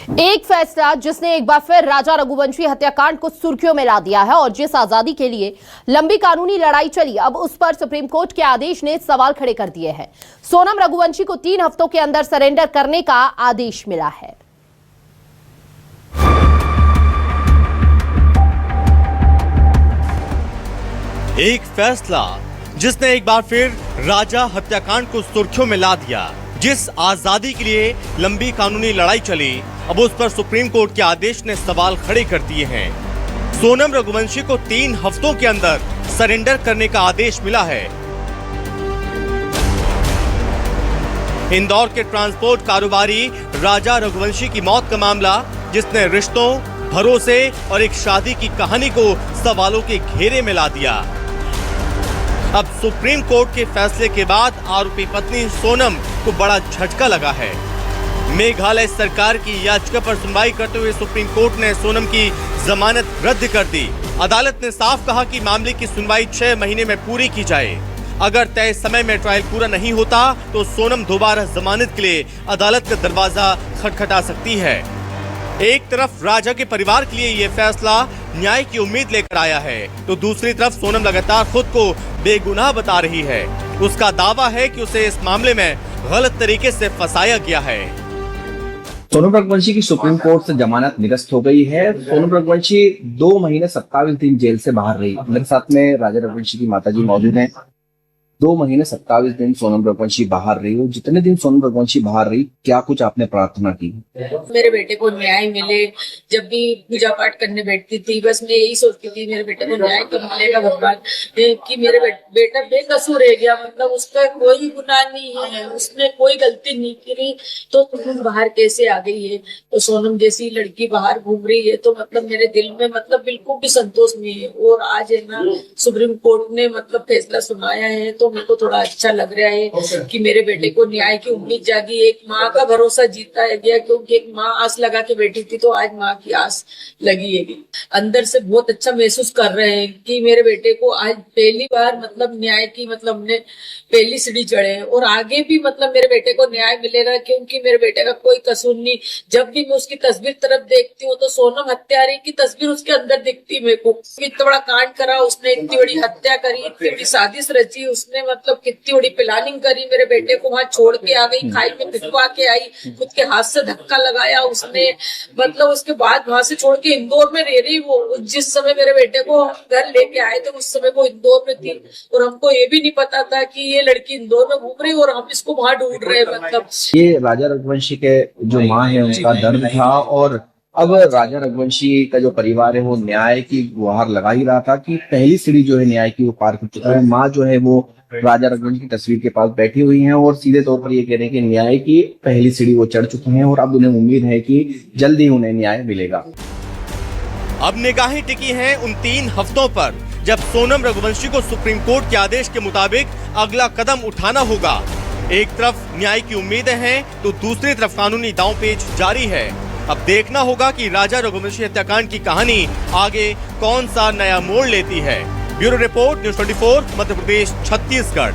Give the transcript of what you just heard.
एक फैसला जिसने एक बार फिर राजा रघुवंशी हत्याकांड को सुर्खियों में ला दिया है और जिस आजादी के लिए लंबी कानूनी लड़ाई चली, अब उस पर सुप्रीम कोर्ट के आदेश ने सवाल खड़े कर दिए हैं। सोनम रघुवंशी को 3 हफ्तों के अंदर सरेंडर करने का आदेश मिला है। एक फैसला जिसने एक बार फिर राजा हत्याकांड को सुर्खियों में ला दिया। जिस आजादी के लिए लंबी कानूनी लड़ाई चली, अब उस पर सुप्रीम कोर्ट के आदेश ने सवाल खड़े कर दिए हैं। सोनम रघुवंशी को 3 हफ्तों के अंदर सरेंडर करने का आदेश मिला है। इंदौर के ट्रांसपोर्ट कारोबारी राजा रघुवंशी की मौत का मामला, जिसने रिश्तों, भरोसे और एक शादी की कहानी को सवालों के घेरे में ला दिया। अब सुप्रीम कोर्ट के फैसले के बाद आरोपी पत्नी सोनम को बड़ा झटका लगा है। मेघालय सरकार की याचिका पर सुनवाई करते हुए सुप्रीम कोर्ट ने सोनम की जमानत रद्द कर दी। अदालत ने साफ कहा कि मामले की सुनवाई 6 महीने में पूरी की जाए। अगर तय समय में ट्रायल पूरा नहीं होता तो सोनम दोबारा जमानत के लिए अदालत का दरवाजा खटखटा सकती है। एक तरफ राजा के परिवार के लिए ये फैसला न्याय की उम्मीद लेकर आया है, तो दूसरी तरफ सोनम लगातार खुद को बेगुनाह बता रही है। उसका दावा है कि उसे इस मामले में गलत तरीके से फंसाया गया है। सोनम रघुवंशी की सुप्रीम कोर्ट से जमानत निरस्त हो गई है। सोनम रघुवंशी 2 महीने 27 दिन जेल से बाहर रही। मेरे साथ में राजा रघुवंशी की माताजी मौजूद हैं। 2 महीने 27 दिन सोनम रघुवंशी बाहर रही हो। जितने दिन सोनम रघुवंशी बाहर रही, क्या कुछ आपने प्रार्थना की? मेरे बेटे को न्याय मिले। जब भी पूजा पाठ करने बैठती थी, बस मैं यही सोचती थी मेरे बेटे को न्याय तो मिलेगा भगवान, कि मेरे बेटा बेकसूर रह गया, मतलब उसका कोई गुनाह नहीं है, उसने कोई गलती नहीं करी, तो तुम बाहर कैसे आ गई है? तो सोनम जैसी लड़की बाहर घूम रही है, तो मतलब मेरे दिल में मतलब बिल्कुल भी संतोष नहीं है। और आज है ना, सुप्रीम कोर्ट ने मतलब फैसला सुनाया है, तो मेरे को थोड़ा अच्छा लग रहा है कि मेरे बेटे को न्याय की उम्मीद जागी। एक माँ का भरोसा जीता है गया, क्योंकि एक माँ आस लगा के बैठी थी, तो आज माँ की आस लगी है। अंदर से बहुत अच्छा महसूस कर रहे हैं कि मेरे बेटे को आज पहली बार मतलब न्याय की मतलब हमने पहली सीढ़ी चढ़े हैं, और आगे भी मतलब मेरे बेटे को न्याय मिलेगा, क्योंकि मेरे बेटे का कोई कसूर नहीं। जब भी मैं उसकी तस्वीर तरफ देखती हूँ तो सोनम हत्यारे की तस्वीर उसके अंदर दिखती है मेरे को। इतना बड़ा कांड करा उसने, इतनी बड़ी हत्या करी, इतनी बड़ी साजिश रची उसने, मतलब कितनी बड़ी प्लानिंग करी। मेरे बेटे को वहां छोड़ के आ गई, खाई में पिटवा के आई, खुद के हाथ से धक्का लगाया उसने, मतलब उसके बाद वहां से छोड़ के इंदौर में रह रही वो। जिस समय मेरे बेटे को घर लेके आए थे उस समय वो इंदौर में थी, और हमको ये भी नहीं पता था कि ये लड़की इंदौर में घूम रही और हम इसको वहां ढूंढ रहे। मतलब ये राजा रघुवंशी के जो माँ है उनका दर्द था, और अब राजा रघुवंशी का जो परिवार है वो न्याय की गुहार लगा ही रहा था कि पहली सीढ़ी जो है न्याय की वो पार कर चुका है। माँ जो है वो राजा रघुवंशी की तस्वीर के पास बैठी हुई हैं और सीधे तौर पर ये कह रहे हैं कि न्याय की पहली सीढ़ी वो चढ़ चुकी हैं, और अब उन्हें उम्मीद है कि जल्दी उन्हें न्याय मिलेगा। अब निगाहें टिकी हैं उन 3 हफ्तों पर, जब सोनम रघुवंशी को सुप्रीम कोर्ट के आदेश के मुताबिक अगला कदम उठाना होगा। एक तरफ न्याय की उम्मीदें हैं तो दूसरी तरफ कानूनी दांवपेच जारी है। अब देखना होगा कि राजा रघुवंशी हत्याकांड की कहानी आगे कौन सा नया मोड़ लेती है। Bureau report, news 24, Madhya Pradesh, Chhattisgarh.